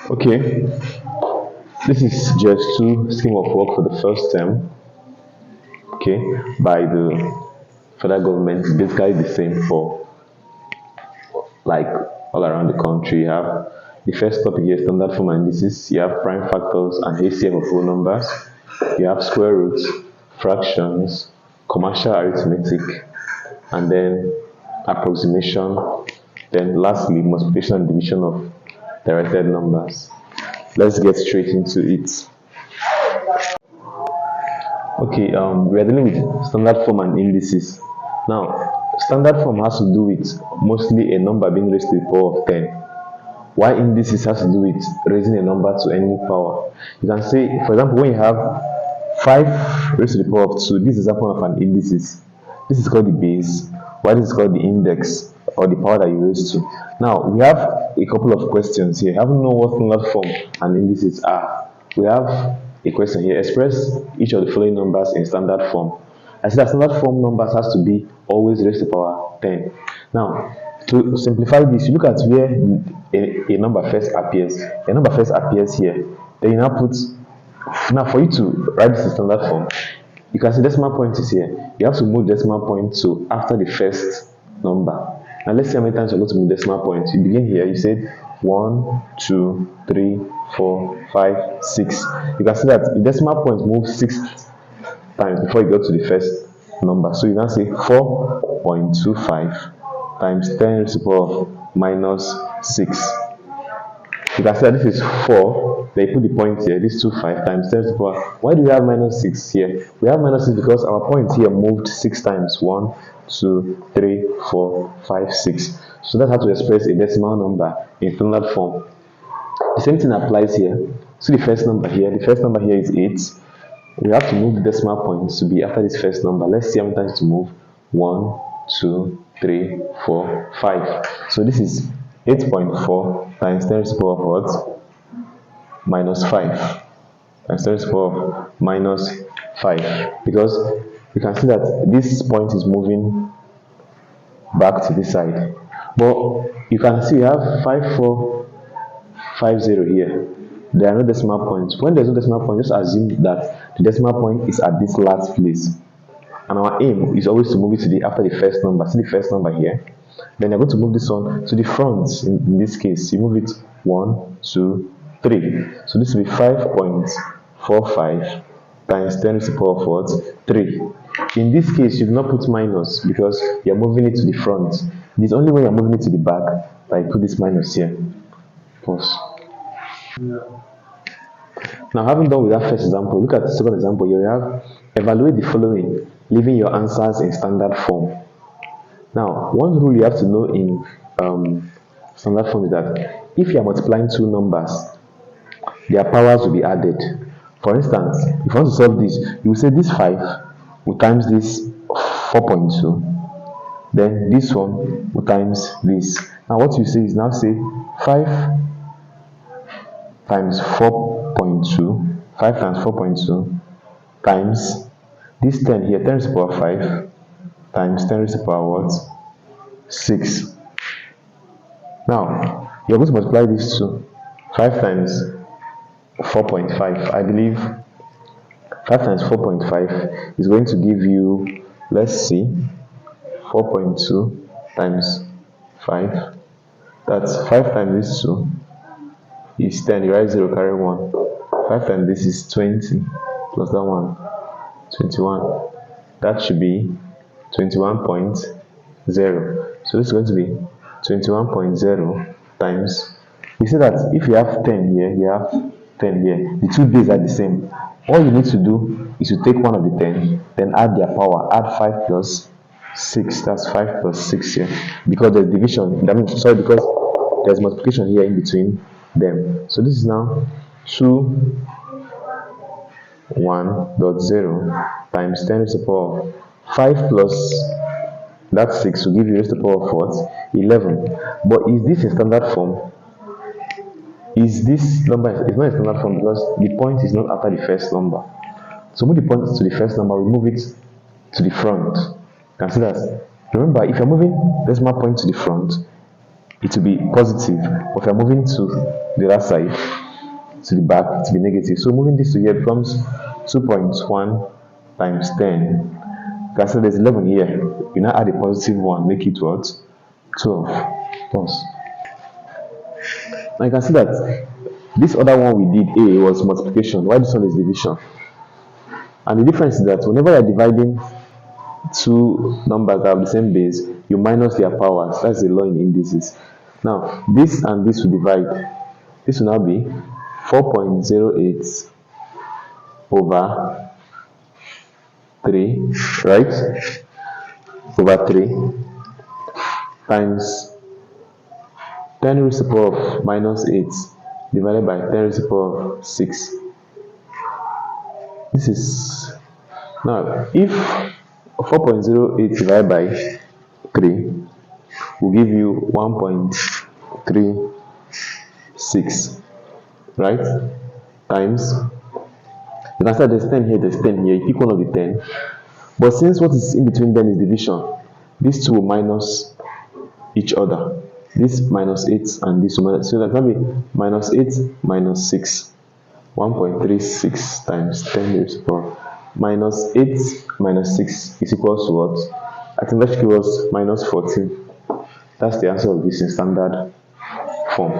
Okay, this is just two scheme of work for the first term, okay, by the federal government, basically the same for like all around the country. You have the first topic here, standard form and indices. You have prime factors and HCF of whole numbers. You have square roots, fractions, commercial arithmetic, and then approximation. Then lastly, multiplication and division of directed numbers. Let's get straight into it. Okay, we are dealing with standard form and indices. Now, standard form has to do with mostly a number being raised to the power of 10, while indices has to do with raising a number to any power. You can say, for example, when you have 5 raised to the power of 2, this is a form of an indices. This is called the base, while this is called the index, or the power that you raise to. Now, we have a couple of questions here. Having know what standard form and indices are, we have a question here. Express each of the following numbers in standard form. I said that standard form numbers has to be always raised to the power 10. Now, to simplify this, you look at where a number first appears. A number first appears here. Then you now put, now for you to write this in standard form, you can see decimal point is here. You have to move decimal point to after the first number. Now let's see how many times you're going to move decimal point. You begin here, you said 1, 2, 3, 4, 5, 6. You can see that the decimal point moves 6 times before you go to the first number. So you can say 4.25 times 10 raised to the power of minus 6. You can see that this is 4, then you put the point here, this 25 times 10 to the power. Why do we have minus 6 here? We have minus 6 because our point here moved 6 times. 1, 2, 3, 4, 5, 6. So that's how to express a decimal number in standard form. The same thing applies here. See the first number here. The first number here is 8. We have to move the decimal point to be after this first number. Let's see how many times to move. 1, 2, 3, 4, 5. So this is 8.4 times 10 to the power of what? Minus 5. Times 10 to the power of minus 5. Because you can see that this point is moving back to this side. But you can see we have 5450 here. There are no decimal points. When there's no decimal point, just assume that the decimal point is at this last place. And our aim is always to move it to the after the first number. See the first number here. Then you're going to move this one to the front. In this case, you move it 1, 2, 3. So this will be 5.45 times 10 to the power of what? 3. In this case, you do not put minus because you're moving it to the front. It is only when you're moving it to the back that you put this minus here. Pause. Now, having done with that first example, look at the second example. Here we have evaluate the following, leaving your answers in standard form. Now, one rule you have to know in standard form is that if you are multiplying two numbers, their powers will be added. For instance, if you want to solve this, you will say this 5 will times this 4.2, then this one will times this. Now, what you say is now say 5 times 4.2, 5 times 4.2 times this 10 here, 10 to the power 5 times 10 to the power what? 6. Now, you're going to multiply these two. 5 times 4.5, I believe 5 times 4.5 is going to give you, let's see, 4.2 times 5. That's 5 times this 2 is 10. You write 0, carry 1. 5 times this is 20 plus that one, 21. That should be 21.0. So this is going to be 21.0 times. We say that if you have 10 here, you have 10 here. The two bases are the same. All you need to do is to take one of the 10, then add their power. Add 5 plus 6. That's 5 plus 6 here. Because there's division. That means, sorry, because there's multiplication here in between them. So this is now 21.0 times 10 to the power of 5 plus that 6 will give you raised to the power of what? 11. But is this a standard form? Is this number, it's not a standard form because the point is not after the first number. So move the point to the first number, we move it to the front. You can see that. Remember, if you're moving decimal point to the front, it will be positive. But if you're moving to the other side, to the back, it will be negative. So moving this to here becomes 2.1 times 10. Okay, so there's 11 here. You now add a positive 1, make it what? 12. Pause. Now you can see that this other one we did, A, was multiplication, while this one is division. And the difference is that whenever you're dividing two numbers that have the same base, you minus their powers. That's the law in indices. Now, this and this will divide. This will now be 4.08 over 3, right? Over 3 times 10 raised to the power of minus 8 divided by 10 raised to the power of 6. This is, now, if 4.08 divided by 3 will give you 1.36, right? Times, you can start, there's 10 here, there's 10 here, you pick one of the 10. But since what is in between them is division, these two will minus each other. This minus 8 and this will minus, so that can be minus 8 minus 6. 1.36 times 10 raised to the power. Minus 8 minus 6 is equals to what? I think that should give us minus 14. That's the answer of this in standard form.